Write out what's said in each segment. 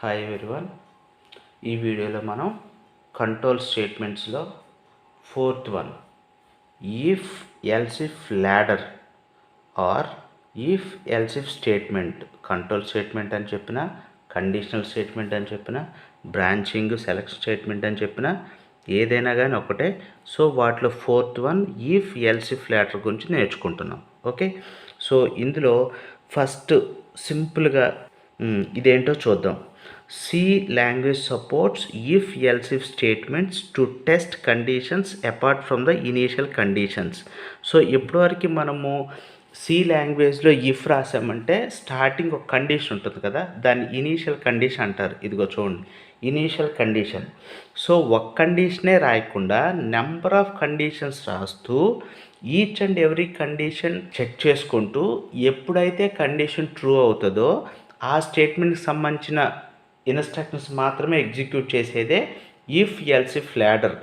Hi everyone. ఈ వీడియోలో మనం కంట్రోల్ స్టేట్మెంట్స్లో fourth one if else if ladder or if else if statement. Control statement అని చెప్పిన, కండిషనల్ స్టేట్మెంట్ అని చెప్పిన, బ్రాంచింగ్ సెలెక్ట్ స్టేట్మెంట్ అని చెప్పిన, ఏదైనా కానీ ఒకటే. సో వాటిలో fourth one if else if ladder గురించి నేర్చుకుంటున్నాం. ఓకే, సో ఇందులో ఫస్ట్ సింపుల్గా ఇదేంటో చూద్దాం. C language supports if else if statements to test conditions apart from the initial conditions. So ఇప్పటివరకు మనము సి లాంగ్వేజ్లో ఇఫ్ రాసామంటే స్టార్టింగ్ ఒక కండిషన్ ఉంటుంది కదా, దాన్ని ఇనీషియల్ కండిషన్ అంటారు. ఇదిగో చూడండి, ఇనీషియల్ కండిషన్. సో ఒక కండిషనే రాయకుండా నెంబర్ ఆఫ్ కండిషన్స్ రాస్తూ each and every condition check చేసుకుంటూ ఎప్పుడైతే కండిషన్ ట్రూ అవుతుందో ఆ స్టేట్మెంట్కి సంబంధించిన ఇన్స్ట్రక్షన్స్ మాత్రమే ఎగ్జిక్యూట్ చేసేదే if else if ladder.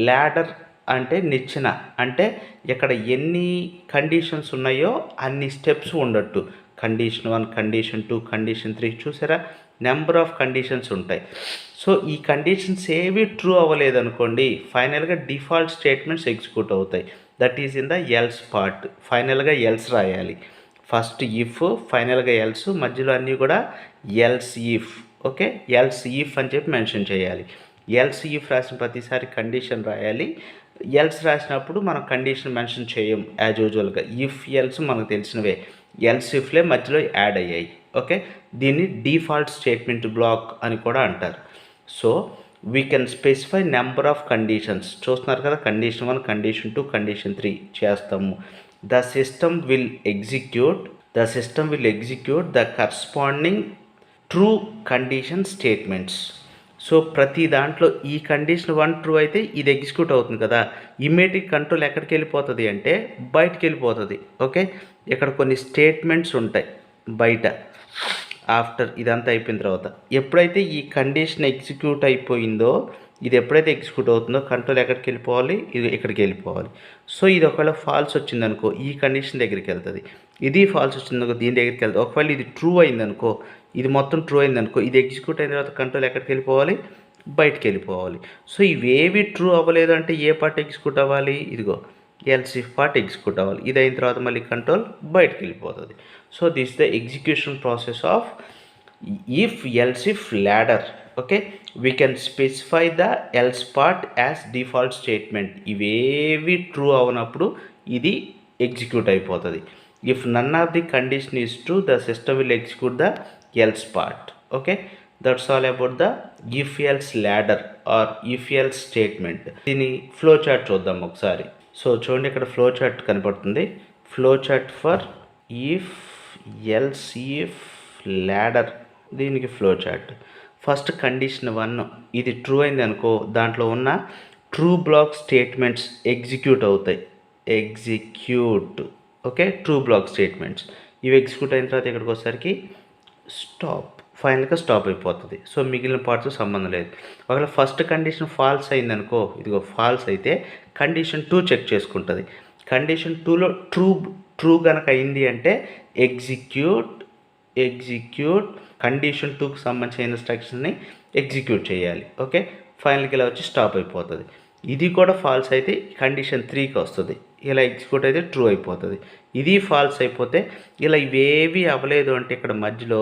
Ladder అంటే నిచ్చెన, అంటే ఇక్కడ ఎన్ని కండిషన్స్ ఉన్నాయో అన్ని స్టెప్స్ ఉండట్టు. కండిషన్ 1, కండిషన్ 2, కండిషన్ 3, చూసారా, నెంబర్ ఆఫ్ కండిషన్స్ ఉంటాయి. సో ఈ కండిషన్స్ ఏవి ట్రూ అవ్వలేదనుకోండి, ఫైనల్గా డిఫాల్ట్ స్టేట్మెంట్స్ ఎగ్జిక్యూట్ అవుతాయి. That is in the else part. ఫైనల్గా ఎల్స్ రాయాలి. ఫస్ట్ ఇఫ్, ఫైనల్గా ఎల్స్, మధ్యలో అన్నీ కూడా else if. Okay, else if అని చెప్పి మెన్షన్ చేయాలి. ఎల్స్ ఇఫ్ రాసిన ప్రతిసారి కండిషన్ రాయాలి. ఎల్స్ రాసినప్పుడు మనం కండిషన్ మెన్షన్ చేయం యాజ్ యూజువల్గా. ఇఫ్ ఎల్స్ మనకు తెలిసినవే, ఎల్స్ ఇఫ్లే మధ్యలో యాడ్ అయ్యాయి. ఓకే, దీన్ని డిఫాల్ట్ స్టేట్మెంట్ బ్లాక్ అని కూడా అంటారు. So we can specify number of conditions. చూస్తున్నారు కదా, కండిషన్ 1, కండిషన్ 2, కండిషన్ 3 చేస్తాము. The system will execute the corresponding true condition statements. So ప్రతి దాంట్లో ఈ కండిషన్ 1 ట్రూ అయితే ఇది ఎగ్జిక్యూట్ అవుతుంది కదా, ఇమ్మీడియట్ కంట్రోల్ ఎక్కడికి వెళ్ళిపోతుంది అంటే బయటికి వెళ్ళిపోతుంది. ఓకే, ఇక్కడ కొన్ని స్టేట్మెంట్స్ ఉంటాయి బయట. ఆఫ్టర్ ఇదంతా అయిపోయిన తర్వాత ఎప్పుడైతే ఈ కండిషన్ ఎగ్జిక్యూట్ అయిపోయిందో, ఇది ఎప్పుడైతే ఎగ్జిక్యూట్ అవుతుందో కంట్రోల్ ఎక్కడికి వెళ్ళిపోవాలి, ఇది ఇక్కడికి వెళ్ళిపోవాలి. సో ఇది ఒకవేళ ఫాల్స్ వచ్చిందనుకో ఈ కండిషన్ దగ్గరికి వెళ్తుంది. ఇది ఫాల్స్ వచ్చిందనుకో దీని దగ్గరికి వెళ్తుంది. ఒకవేళ ఇది ట్రూ అయిందనుకో, ఇది మొత్తం ట్రూ అయిందనుకో, ఇది ఎగ్జిక్యూట్ అయిన తర్వాత కంట్రోల్ ఎక్కడికి వెళ్ళిపోవాలి, బయటికి వెళ్ళిపోవాలి. సో ఇవేవి ట్రూ అవ్వలేదు అంటే ఏ పార్ట్ ఎగ్జిక్యూట్ అవ్వాలి, ఇదిగో ఎల్స్ ఇఫ్ పార్ట్ ఎగ్జిక్యూట్ అవ్వాలి. ఇది అయిన తర్వాత మళ్ళీ కంట్రోల్ బయటికి వెళ్ళిపోతుంది. So this the execution process of if else if ladder. Okay, we can specify the else part as default statement. ఇవేవి ట్రూ అవనప్పుడు ఇది ఎగ్జిక్యూట్ అయిపోతుంది. If none of the condition is true, the system will execute the else part. Okay, that's all about the if else ladder or if else statement. దీని flow chart చూద్దాం ఒకసారి. So చూడండి, ఇక్కడ flow chart కనపడుతుంది. Flow chart for if else if ladder, దీనికి flow chart. First condition 1 ఇది true అయింది అనుకో, దాంట్లో ఉన్న ట్రూ బ్లాక్ స్టేట్మెంట్స్ ఎగ్జిక్యూట్ అవుతాయి. Execute. Okay, true block statements ఇవి ఎగ్జిక్యూట్ అయిన తర్వాత ఇక్కడికి వచ్చేసరికి స్టాప్, ఫైనల్గా స్టాప్ అయిపోతుంది. సో మిగిలిన పార్ట్స్ సంబంధం లేదు. ఒకవేళ ఫస్ట్ కండిషన్ ఫాల్స్ అయిందనుకో, ఇదిగో ఫాల్స్ అయితే కండిషన్ 2 చెక్ చేసుకుంటుంది. కండిషన్ 2లో ట్రూ కనుక అయింది అంటే ఎగ్జిక్యూట్ కండిషన్ 2కి సంబంధించిన ఇన్స్ట్రక్షన్ని ఎగ్జిక్యూట్ చేయాలి. ఓకే, ఫైనల్కి ఇలా వచ్చి స్టాప్ అయిపోతుంది. ఇది కూడా ఫాల్స్ అయితే కండిషన్ 3కి వస్తుంది. ఇలా ఎగ్జిక్యూట్ అయితే ట్రూ అయిపోతుంది. ఇది ఫాల్స్ అయిపోతే ఇలా ఇవేవి అవ్వలేదు అంటే ఇక్కడ మధ్యలో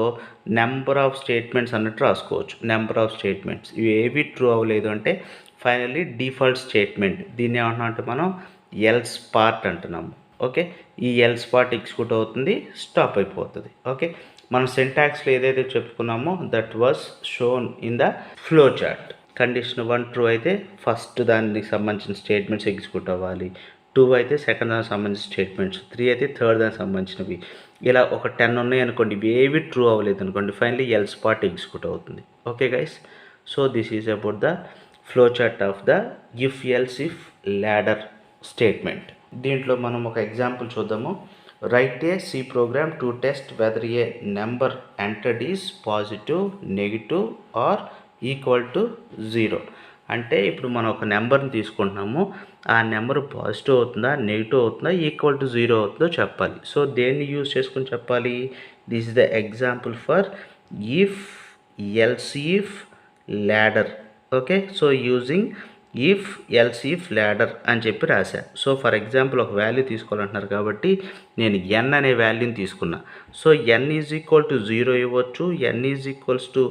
నెంబర్ ఆఫ్ స్టేట్మెంట్స్ అన్నట్టు రాసుకోవచ్చు. నెంబర్ ఆఫ్ స్టేట్మెంట్స్ ఇవేవి ట్రూ అవ్వలేదు అంటే ఫైనల్లీ డిఫాల్ట్ స్టేట్మెంట్. దీన్ని ఏమంటున్నాం అంటే మనం ఎల్స్ పార్ట్ అంటున్నాము. ఓకే, ఈ ఎల్స్ పార్ట్ ఎగ్జిక్యూట్ అవుతుంది, స్టాప్ అయిపోతుంది. ఓకే, మనం సింటాక్స్లో ఏదైతే చెప్పుకున్నామో that was shown in the flow chart. Condition 1 true అయితే ఫస్ట్ దానికి సంబంధించిన స్టేట్మెంట్స్ ఎగ్జిక్యూట్ అవ్వాలి. 2 అయితే సెకండ్ దానికి సంబంధించిన స్టేట్మెంట్స్, 3 అయితే థర్డ్ దానికి సంబంధించినవి. ఇలా ఒక 10 ఉన్నాయి అనుకోండి, ఇవి ఏవి ట్రూ అవ్వలేదు అనుకోండి, ఫైనల్లీ ఎల్స్ పార్ట్ ఎగ్జిక్యూట్ అవుతుంది. Okay guys, so this is about the flow chart of the if else if ladder statement. దీంట్లో మనం ఒక ఎగ్జాంపుల్ చూద్దాము. Write a C program to test whether a number entered is positive, negative or equal to 0. అంటే ఇప్పుడు మనం ఒక నెంబర్ని తీసుకుంటున్నాము, ఆ నెంబర్ పాజిటివ్ అవుతుందా, నెగిటివ్ అవుతుందా, ఈక్వల్ టు 0 అవుతుందో చెప్పాలి. సో దేన్ని యూజ్ చేసుకొని చెప్పాలి? This is the example for if else if ladder. Okay, so using if else if ladder అని చెప్పి రాశా. సో ఫర్ ఎగ్జాంపుల్ ఒక వాల్యూ తీసుకోవాలంటున్నారు కాబట్టి నేను ఎన్ అనే వాల్యూని తీసుకున్నా. So n is equal to 0 ఇవ్వచ్చు, ఎన్ ఈజ్ ఈక్వల్స్ టు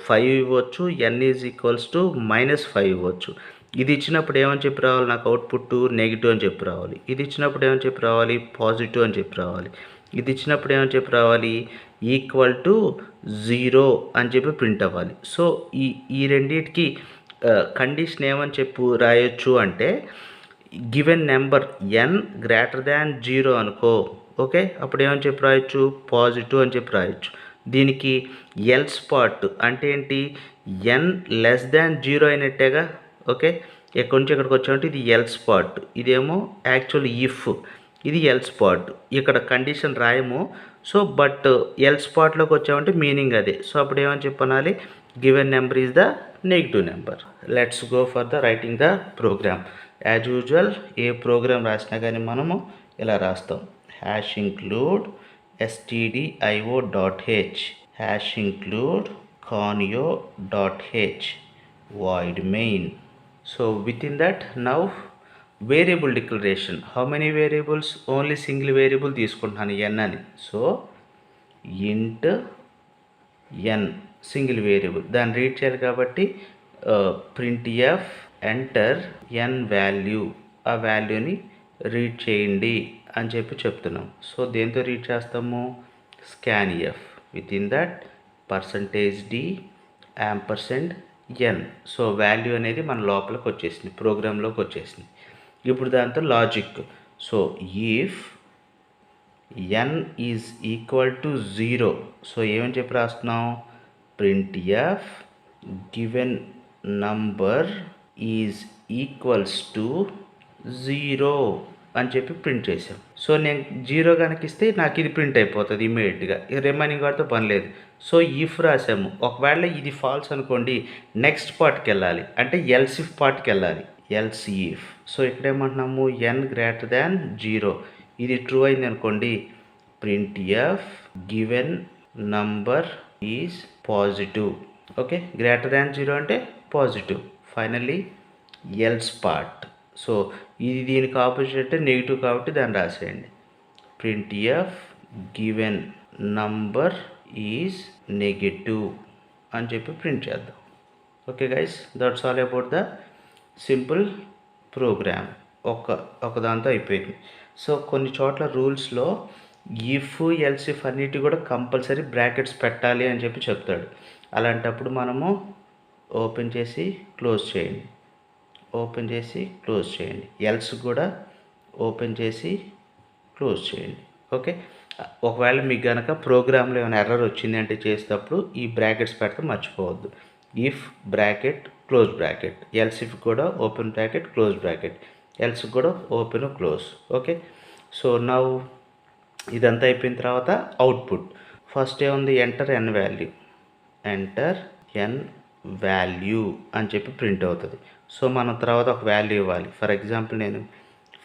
5 ఇవ్వచ్చు, ఎన్ ఈజ్ ఈక్వల్స్ టు -5 ఇవ్వచ్చు. ఇది ఇచ్చినప్పుడు ఏమని చెప్పి రావాలి, నాకు అవుట్పుట్ నెగిటివ్ అని చెప్పి రావాలి. ఇది ఇచ్చినప్పుడు ఏమని చెప్పి రావాలి, పాజిటివ్ అని చెప్పి రావాలి. ఇది ఇచ్చినప్పుడు ఏమని చెప్పి రావాలి, ఈక్వల్ టు 0 అని చెప్పి ప్రింట్ అవ్వాలి. సో ఈ రెండింటికి కండిషన్ ఏమని చెప్పు రాయొచ్చు అంటే, given number n greater than 0 అనుకో. ఓకే, అప్పుడు ఏమని చెప్పి రాయొచ్చు, పాజిటివ్ అని చెప్పి రాయొచ్చు. దీనికి ఎల్స్ పార్ట్ అంటే ఏంటి, ఎన్ లెస్ దాన్ 0 అయినట్టేగా. ఓకే, ఎక్కడి నుంచి ఎక్కడికి వచ్చామంటే ఇది ఎల్స్ పార్ట్, ఇదేమో యాక్చువల్ ఇఫ్, ఇది ఎల్స్ పార్ట్. ఇక్కడ కండిషన్ రాయము. సో బట్ ఎల్స్ పార్ట్లోకి వచ్చామంటే మీనింగ్ అదే. సో అప్పుడు ఏమని చెప్పనాలి, given number is the negative number. Let's go for the writing the program. As usual ఏ ప్రోగ్రామ్ రాసినా కానీ మనము ఇలా రాస్తాం, hash include stdio.h, hash include conio.h, void main. So within that now variable declaration. How many variables, only single variable తీసుకుంటున్నాను ఎన్ అని. So ఇంట్ ఎన్ single variable, దాన్ని రీడ్ చేయాలి కాబట్టి print F enter N value, ఆ వాల్యూని రీడ్ చేయండి అని చెప్పి చెప్తున్నాం. సో దేంతో రీడ్ చేస్తాము, scan F, within that %d ampersand N. So value అనేది మన లోపలికి వచ్చేసింది, ప్రోగ్రాంలోకి వచ్చేసింది. ఇప్పుడు దాంతో logic. So if N is equal to 0, so ఏమని చెప్పి రాస్తున్నాం, print F given number is equals to 0 అని చెప్పి ప్రింట్ చేసాం. సో నేను 0 కనుక ఇస్తే నాకు ఇది ప్రింట్ అయిపోతుంది ఇమీడియట్గా, రిమైనింగ్ వాటితో పని లేదు. సో ఇఫ్ రాసాము, ఒకవేళ ఇది ఫాల్స్ అనుకోండి, నెక్స్ట్ పార్ట్కి వెళ్ళాలి, అంటే ఎల్స్ ఇఫ్ పార్ట్కి వెళ్ళాలి, ఎల్స్ ఇఫ్. సో ఇక్కడ ఏమంటున్నాము, ఎన్ గ్రేటర్ దాన్ 0, ఇది ట్రూ అయింది అనుకోండి, print F given number is positive. Okay, greater than 0 అంటే positive. Finally else part. So ఇది దీనికి ఆపోజిట్ నెగిటివ్ కాబట్టి దాన్ని రాసేయండి, print F given number is negative అని చెప్పి ప్రింట్ చేద్దాం. Okay guys, that's all about the simple program. ఒక దాంతో అయిపోయింది. సో కొన్ని చోట్ల రూల్స్లో ఇఫ్ ఎల్స్ ఇఫ్ అన్నిటి కూడా కంపల్సరీ బ్రాకెట్స్ పెట్టాలి అని చెప్పి చెప్తాడు. అలాంటప్పుడు మనము ఓపెన్ చేసి క్లోజ్ చేయండి, ఓపెన్ చేసి క్లోజ్ చేయండి, ఎల్స్ కూడా ఓపెన్ చేసి క్లోజ్ చేయండి. ఓకే, ఒకవేళ మీకు కనుక ప్రోగ్రాంలో ఏమైనా ఎర్రర్ వచ్చింది అంటే చేసేటప్పుడు ఈ బ్రాకెట్స్ పెడితే మర్చిపోవద్దు. If bracket close bracket, else if కూడా open bracket close bracket, else కూడా open close. Okay, so now ఇదంతా అయిపోయిన తర్వాత అవుట్పుట్. ఫస్ట్ ఏముంది, enter N value, enter N value అని చెప్పి ప్రింట్ అవుతుంది. సో మనం తర్వాత ఒక వాల్యూ ఇవ్వాలి. ఫర్ ఎగ్జాంపుల్ నేను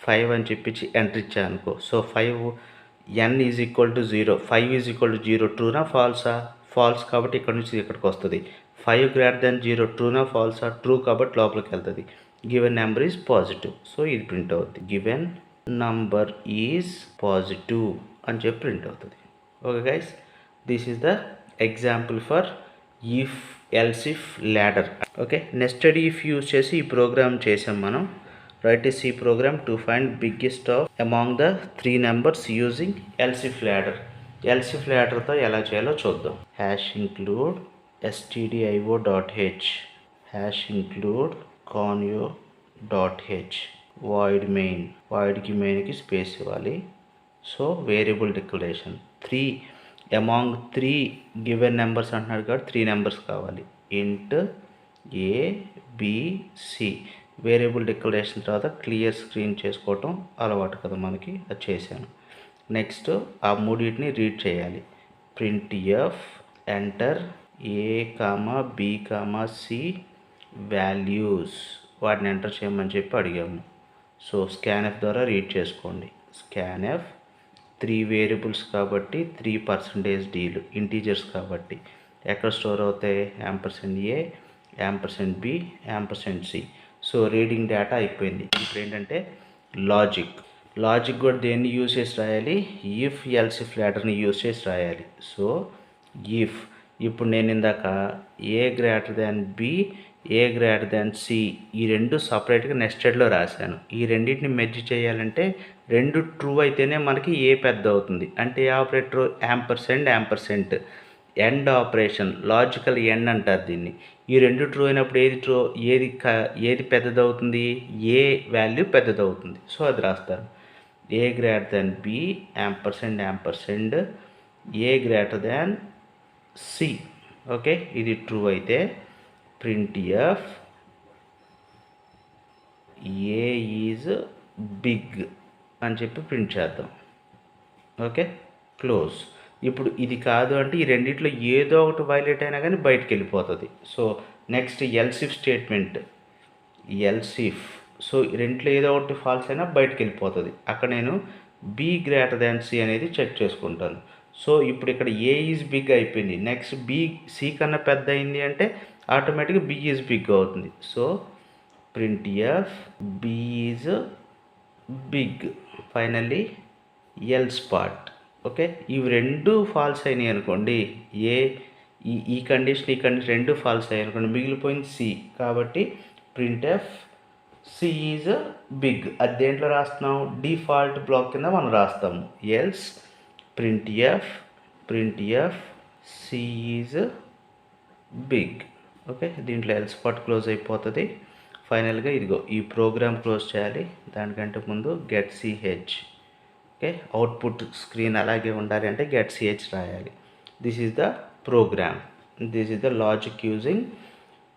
5 అని చెప్పించి ఎంటర్ ఇచ్చాను అనుకో. So 5 N is equal to 0, 5 is equal to 0, ట్రూనా ఫాల్సా, ఫాల్స్ కాబట్టి ఇక్కడ నుంచి ఇక్కడికి వస్తుంది. 5 గ్రేటర్ దాన్ 0, ట్రూనా ఫాల్సా, ట్రూ కాబట్టి లోపలికి వెళ్తుంది. Given number is positive, so ఇది ప్రింట్ అవుతుంది, గివెన్ నంబర్ ఈజ్ పాజిటివ్ అని చెప్పి ప్రింట్ అవుతుంది. Okay guys, this is the example for if else if ladder. Okay, nested if use చేసి ఈ ప్రోగ్రామ్ చేసాం మనం. Write a C program to find biggest of among the 3 numbers using else if ladder. Else if ల్యాడర్తో ఎలా చేయాలో చూద్దాం. Hash include stdio.h, hash include conio.h, void main, voidకి మెయిన్కి space ఇవ్వాలి. So variable declaration 3 among 3 given numbers అంటున్నాడు కాబట్టి 3 numbers కావాలి. ఇంట్ ABC, variable declaration తర్వాత క్లియర్ స్క్రీన్ చేసుకోవటం అలవాటు కదా మనకి, అది చేశాను. నెక్స్ట్ ఆ మూడింటిని రీడ్ చేయాలి. Print F enter A,B,C values, వాటిని ఎంటర్ చేయమని చెప్పి అడిగాము. సో స్కాన్ఎఫ్ ద్వారా రీడ్ చేసుకోండి. స్కాన్ఎఫ్ 3 వేరియబుల్స్ కాబట్టి 3% డీలు ఇంటీజర్స్ కాబట్టి ఎక్కడ స్టోర్ అవుతాయి? Ampersand A, ampersand B, ampersand C. So reading data అయిపోయింది. ఇప్పుడు ఏంటంటే లాజిక్ కూడా దేన్ని యూజ్ చేసి రాయాలి? ఇఫ్ ఎల్సిఫ్ లాడర్ని యూజ్ చేసి రాయాలి. సో ఇఫ్, ఇప్పుడు నేను ఇందాక ఏ గ్రేటర్ దాన్ బి, ఏ గ్రేటర్ దాన్ సి ఈ రెండు సపరేట్గా నెస్టెడ్లో రాశాను. ఈ రెండింటిని మెర్జ్ చేయాలంటే రెండు ట్రూ అయితేనే మనకి ఏ పెద్ద అవుతుంది. అంటే ఏ operator? Ampersand and operation, logical and అంటారు దీన్ని. ఈ రెండు ట్రూ అయినప్పుడు ఏది పెద్దదవుతుంది? ఏ వాల్యూ పెద్దదవుతుంది. సో అది రాస్తారు. A greater than b, ampersand a greater than c. Okay, ఇది ట్రూ అయితే print f a is big అని చెప్పి ప్రింట్ చేద్దాం. Okay, close. ఇప్పుడు ఇది కాదు అంటే ఈ రెండిట్లో ఏదో ఒకటి వైలేట్ అయినా కానీ బయటకు వెళ్ళిపోతుంది. So next else if statement, else if. So రెండిట్లో ఏదో ఒకటి ఫాల్స్ అయినా బయటకు వెళ్ళిపోతుంది. అక్కడ నేను బి గ్రేటర్ దాన్ సి అనేది చెక్ చేసుకుంటాను. సో ఇప్పుడు ఇక్కడ ఏ ఈజ్ బిగ్ అయిపోయింది. నెక్స్ట్ బి సి కన్నా పెద్ద అయింది అంటే ఆటోమేటిక్గా బి ఈజ్ బిగ్ అవుతుంది. So print f b is big. Finally else part. Okay, ఇవి రెండు ఫాల్స్ అయినాయి అనుకోండి, ఈ కండిషన్ రెండు ఫాల్స్ అయ్యాయి అనుకోండి, మిగిలిపోయింది సి. కాబట్టి print f c is big. అది దేంట్లో రాస్తున్నాం? డిఫాల్ట్ బ్లాక్ కింద మనం రాస్తాము. Else print f c is big. Okay, దీంట్లో ఎల్స్ పార్ట్ క్లోజ్ అయిపోతుంది. ఫైనల్గా ఇదిగో ఈ ప్రోగ్రామ్ క్లోజ్ చేయాలి. దానికంటే ముందు గెట్ సిహెచ్. ఓకే, అవుట్పుట్ స్క్రీన్ అలాగే ఉండాలి అంటే గెట్ సిహెచ్ రాయాలి. This is the program, this is the logic using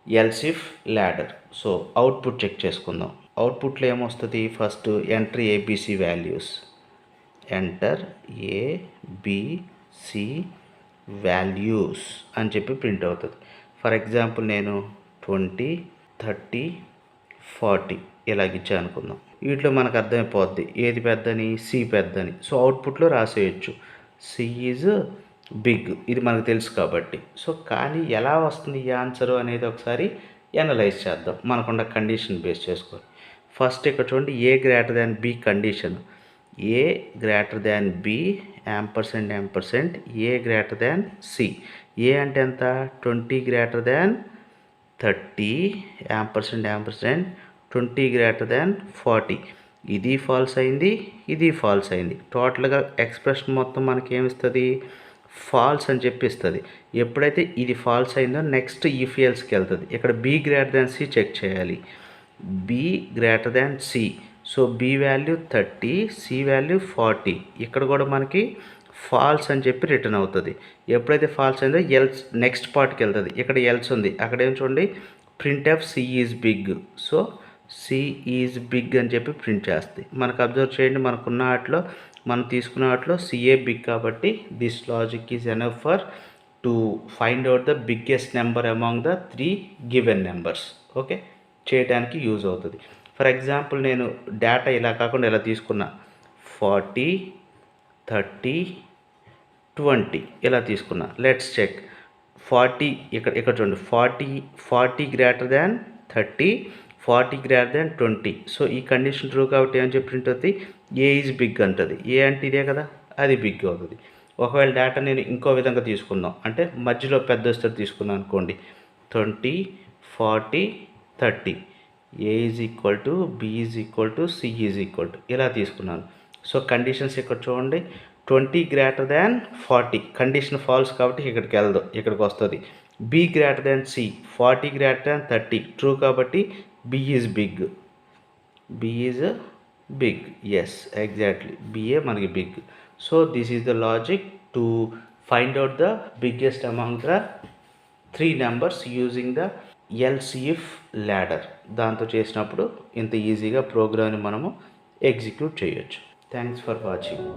else if ladder. So output check చేసుకుందాం. అవుట్పుట్లో ఏమొస్తుంది? First enter a b c values. Enter a b c values అని చెప్పి ప్రింట్ అవుతుంది. ఫర్ ఎగ్జాంపుల్ నేను 20, 30, 40 ఇలాగిచ్చా అనుకుందాం. వీటిలో మనకు అర్థమైపోద్ది ఏది పెద్దని, సి పెద్దని. సో అవుట్పుట్లో రాసేయచ్చు సి ఈజ్ బిగ్, ఇది మనకు తెలుసు కాబట్టి. సో కానీ ఎలా వస్తుంది ఈ ఆన్సరు అనేది ఒకసారి ఎనలైజ్ చేద్దాం మనకున్న కండిషన్ బేస్ చేసుకొని. ఫస్ట్ ఇక్కడ చూడండి, ఏ greater than B condition. A greater than b ampersand a greater than C. ఏ అంటే ఎంత? 20 greater than 30 ampersand 20 greater than 40. ఇది ఫాల్స్ అయింది, ఇది ఫాల్స్ అయింది. టోటల్గా ఎక్స్ప్రెషన్ మొత్తం మనకి ఏమిస్తుంది? ఫాల్స్ అని చెప్పిస్తుంది. ఎప్పుడైతే ఇది ఫాల్స్ అయిందో నెక్స్ట్ ఇఫ్ ఎల్స్కి వెళ్తుంది. ఇక్కడ B greater than C check చేయాలి. B greater than C. So B value 30, C value 40. ఇక్కడ కూడా మనకి ఫాల్స్ అని చెప్పి రిటర్న్ అవుతుంది. ఎప్పుడైతే ఫాల్స్ అయిందో ఎల్స్ నెక్స్ట్ పార్ట్కి వెళ్తుంది. ఇక్కడ ఎల్స్ ఉంది, అక్కడ ఏం చూడండి print f c is big. So c is big అని చెప్పి ప్రింట్ చేస్తుంది. మనకు అబ్జర్వ్ చేయండి, మనకున్న వాటిలో మనం తీసుకున్న వాటిలో సిఏ బిగ్ కాబట్టి this logic is enough for to find out the biggest number among the 3 given numbers. Okay, చేయడానికి యూజ్ అవుతుంది. ఫర్ ఎగ్జాంపుల్ నేను డేటా ఇలా కాకుండా ఇలా తీసుకున్నా 40, 30, 20 ఇలా తీసుకున్నా. Let's check 40. ఇక్కడ చూడండి 40 greater than 30, 40 greater than 20. So ఈ కండిషన్ ట్రూ కాబట్టి ఏమని చెప్పి ఉంటుంది? ఏ ఈజ్ బిగ్ అంటుంది. ఏ అంటే ఇదే కదా, అది బిగ్ అవుతుంది. ఒకవేళ డేటా నేను ఇంకో విధంగా తీసుకుందాం, అంటే మధ్యలో పెద్ద వస్తుంది తీసుకున్నాను అనుకోండి 20, 40, 30. A is equal to B is equal to C is equal to ఇలా తీసుకున్నాను. సో కండిషన్స్ ఇక్కడ చూడండి 20 గ్రేటర్ దాన్ 40 కండిషన్ ఫాల్స్ కాబట్టి ఇక్కడికి వెళ్దాం, ఇక్కడికి వస్తుంది. B greater than C 40 greater than 30 true కాబట్టి B is big. B is big, yes exactly బిఏ మనకి big. So this is the logic to find out the biggest among the 3 numbers using the else if ladder. దాంతో చేసినప్పుడు ఇంత ఈజీగా ప్రోగ్రామ్ని మనము execute చేయొచ్చు. Thanks for watching.